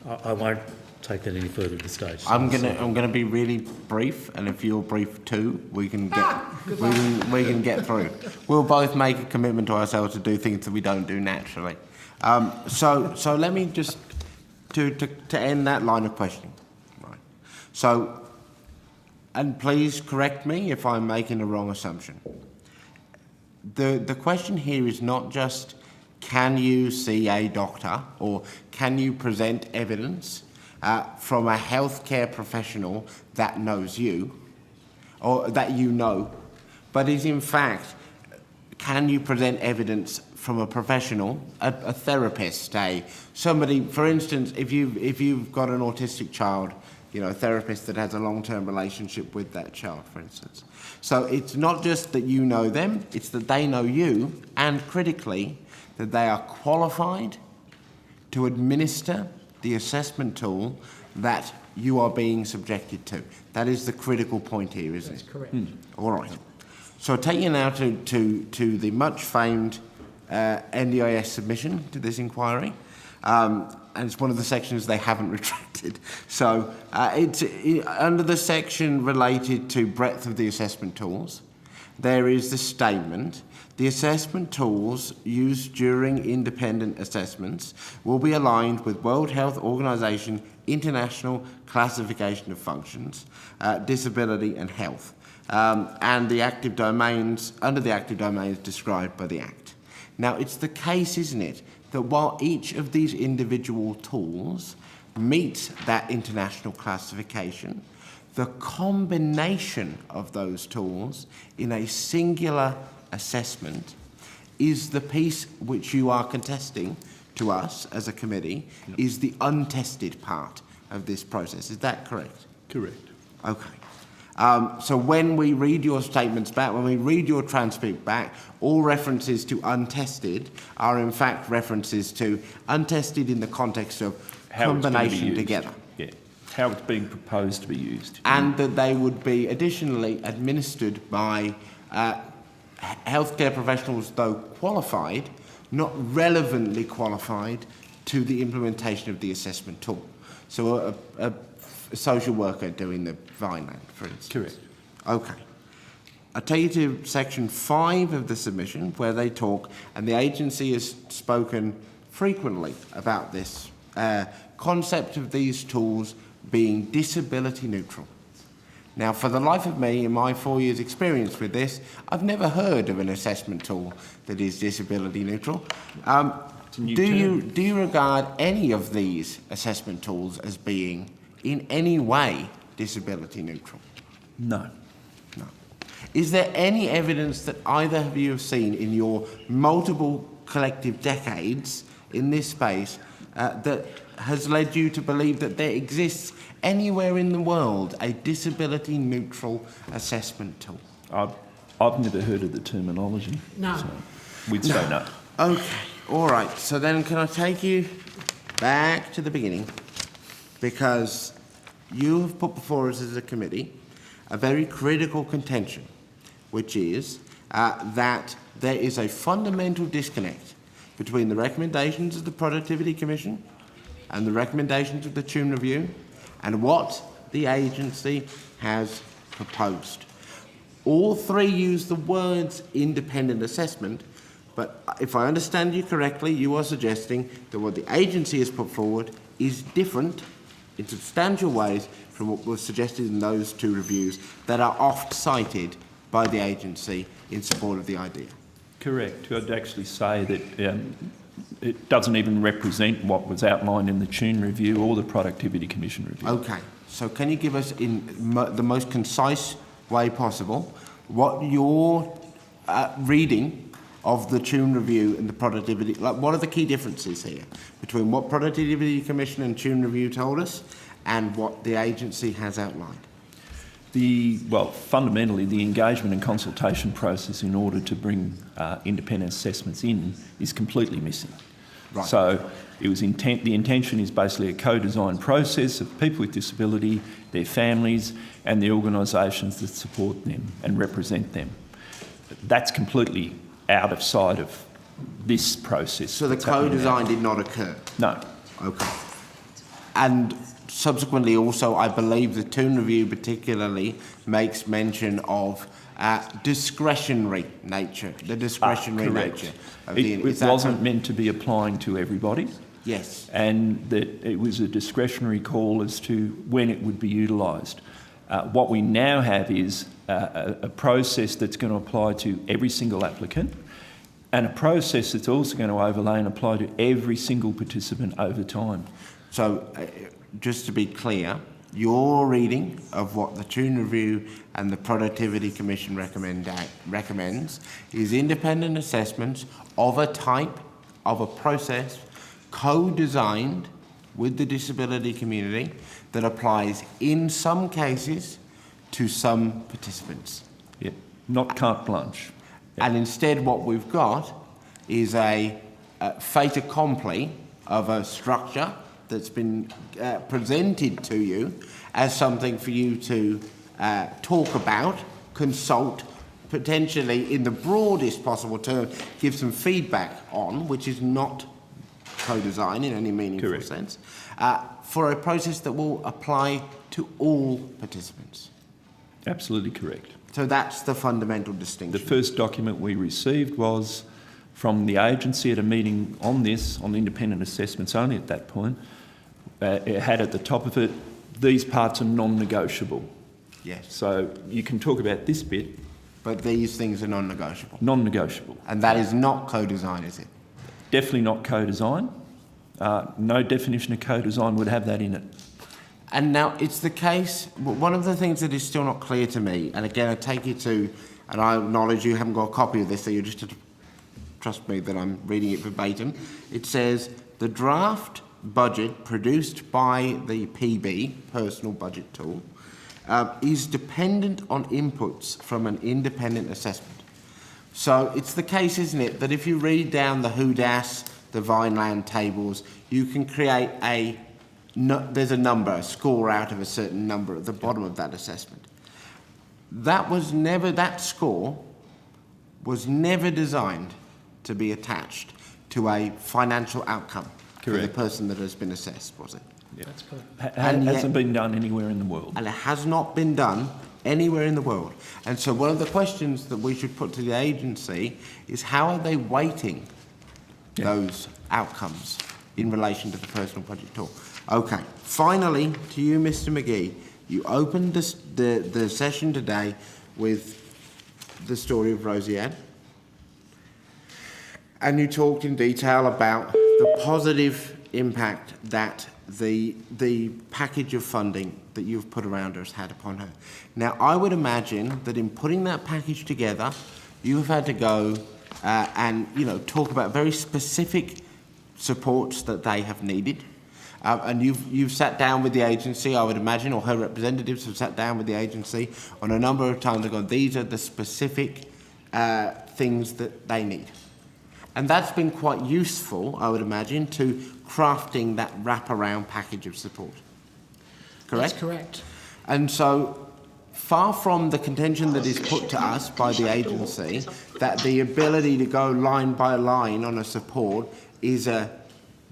I won't take that any further at this stage. I'm gonna be really brief, and if you're brief too, we can get through. We'll both make a commitment to ourselves to do things that we don't do naturally. So let me just to end that line of questioning. Right. So, and please correct me if I'm making a wrong assumption. The question here is not just can you see a doctor or can you present evidence from a healthcare professional that knows you or that you know, but is in fact, can you present evidence from a professional, a therapist, somebody, for instance, if you've got an autistic child, you know, a therapist that has a long-term relationship with that child, for instance. So it's not just that you know them, it's that they know you, and critically, that they are qualified to administer the assessment tool that you are being subjected to. That is the critical point here, isn't it? That's correct. All right. So I'll take you now to the much famed NDIS submission to this inquiry. And it's one of the sections they haven't retracted. So it's under the section related to breadth of the assessment tools, there is the statement, the assessment tools used during independent assessments will be aligned with World Health Organization International Classification of Functions, Disability and Health, and the active domains, under the active domains described by the Act. Now, it's the case, isn't it, that while each of these individual tools meets that international classification, the combination of those tools in a singular assessment is the piece which you are contesting to us as a committee, is the untested part of this process. Is that correct? Correct. Okay. So when we read your statements back, when we read your transcript back, all references to untested are in fact references to untested in the context of How combination together. Yeah. How it's being proposed to be used. And that they would be additionally administered by healthcare professionals, though qualified, not relevantly qualified to the implementation of the assessment tool. So a social worker doing the Vineland, for instance. Correct. Okay. I'll take you to section 5 of the submission where they talk, and the agency has spoken frequently about this concept of these tools being disability neutral. Now, for the life of me, in my 4 years' experience with this, I've never heard of an assessment tool that is disability neutral. Do you regard any of these assessment tools as being in any way disability neutral? No. No. Is there any evidence that either of you have seen in your multiple collective decades in this space that has led you to believe that there exists anywhere in the world a disability neutral assessment tool? I've never heard of the terminology. No. So we'd say no. Okay, all right. So then can I take you back to the beginning? Because you have put before us as a committee a very critical contention, which is that there is a fundamental disconnect between the recommendations of the Productivity Commission and the recommendations of the Tune Review and what the agency has proposed. All three use the words independent assessment, but if I understand you correctly, you are suggesting that what the agency has put forward is different in substantial ways from what was suggested in those two reviews that are oft cited by the agency in support of the idea. Correct. I'd actually say that it doesn't even represent what was outlined in the Tune Review or the Productivity Commission Review. Okay. So can you give us, in the most concise way possible, what your reading of the Tune Review and the Productivity, like what are the key differences here between what Productivity Commission and Tune Review told us and what the agency has outlined? Fundamentally, the engagement and consultation process in order to bring independent assessments in is completely missing. Right. So it was the intention is basically a co-designed process of people with disability, their families, and the organisations that support them and represent them. That's completely out of sight of this process. So the co-design did not occur? No. Okay. and subsequently also, I believe the Toon Review particularly makes mention of discretionary nature, the discretionary nature. It wasn't meant to be applying to everybody. Yes. And that it was a discretionary call as to when it would be utilised. What we now have is a process that's going to apply to every single applicant, and a process that's also going to overlay and apply to every single participant over time. So, just to be clear, your reading of what the Toon Review and the Productivity Commission recommends is independent assessments of a type, of a process, co-designed with the disability community that applies in some cases to some participants. Yeah, not carte blanche. And instead what we've got is a fait accompli of a structure that's been presented to you as something for you to talk about, consult, potentially in the broadest possible term, give some feedback on, which is not co-design in any meaningful Correct. sense, for a process that will apply to all participants. Absolutely correct. So that's the fundamental distinction. The first document we received was from the agency at a meeting on this, on independent assessments only at that point. It had at the top of it, these parts are non-negotiable. Yes. So you can talk about this bit. But these things are non-negotiable. Non-negotiable. And that is not co-design, is it? Definitely not co-design. No definition of co-design would have that in it. And now it's the case, one of the things that is still not clear to me, and again I take you to, and I acknowledge you haven't got a copy of this, so you just have to trust me that I'm reading it verbatim. It says, the draft budget produced by the PB, Personal Budget Tool, is dependent on inputs from an independent assessment. So it's the case, isn't it, that if you read down the WHODAS, the Vineland tables, you can create there's a number, a score out of a certain number at the bottom of that assessment. That score was never designed to be attached to a financial outcome for the person that has been assessed, was it? Yeah. That's correct. Hasn't been done anywhere in the world. And it has not been done anywhere in the world. And so one of the questions that we should put to the agency is how are they weighting those outcomes in relation to the personal budget tool? Okay, finally, to you, Mr. McGee, you opened the session today with the story of Rosie-Ann, and you talked in detail about the positive impact that the package of funding that you've put around her has had upon her. Now, I would imagine that in putting that package together, you have had to go and talk about very specific supports that they have needed. And you've sat down with the agency, I would imagine, or her representatives have sat down with the agency on a number of times and gone, these are the specific things that they need. And that's been quite useful, I would imagine, to crafting that wraparound package of support. Correct? That's correct. And so, far from the contention that is put to us by the agency, that the ability to go line by line on a support is a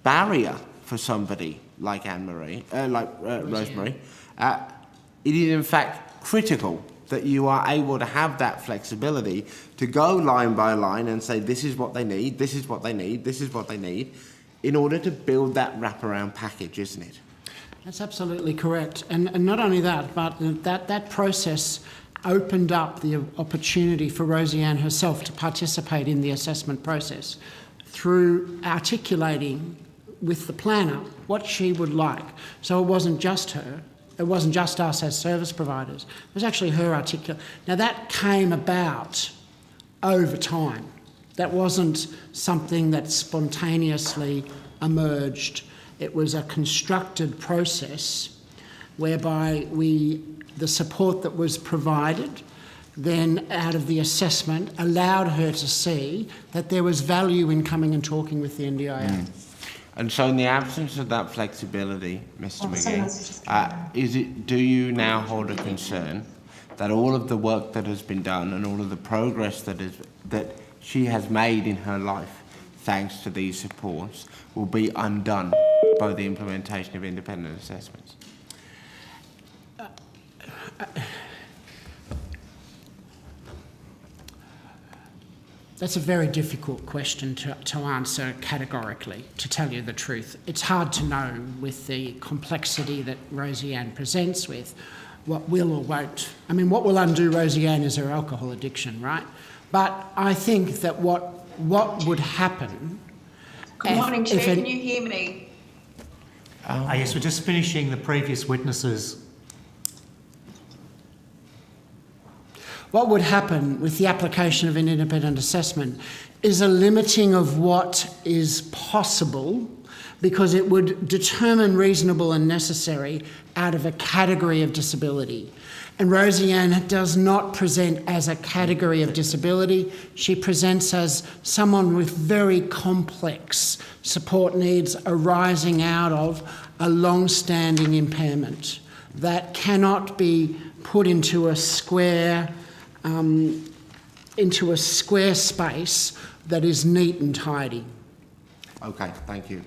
barrier for somebody like Rosemary, it is in fact critical that you are able to have that flexibility to go line by line and say this is what they need, this is what they need, this is what they need, in order to build that wraparound package, isn't it? That's absolutely correct. And not only that, but that process opened up the opportunity for Rosie-Ann herself to participate in the assessment process through articulating with the planner what she would like. So it wasn't just her, it wasn't just us as service providers, it was actually her articulate. Now that came about over time. That wasn't something that spontaneously emerged. It was a constructed process whereby the support that was provided then out of the assessment allowed her to see that there was value in coming and talking with the NDIS. And so in the absence of that flexibility, Mr. McGee, do you now hold a concern that all of the work that has been done and all of the progress that she has made in her life, thanks to these supports, will be undone by the implementation of independent assessments? That's a very difficult question to answer categorically, to tell you the truth. It's hard to know with the complexity that Rosie-Anne presents with what will or won't. I mean, what will undo Rosie-Anne is her alcohol addiction, right? But I think that what would happen... Good morning, Chair. Can you hear me? Yes, we're just finishing the previous witnesses. What would happen with the application of an independent assessment is a limiting of what is possible, because it would determine reasonable and necessary out of a category of disability. And Rosie-Anne does not present as a category of disability. She presents as someone with very complex support needs arising out of a long-standing impairment that cannot be put into a square space that is neat and tidy. Okay, thank you.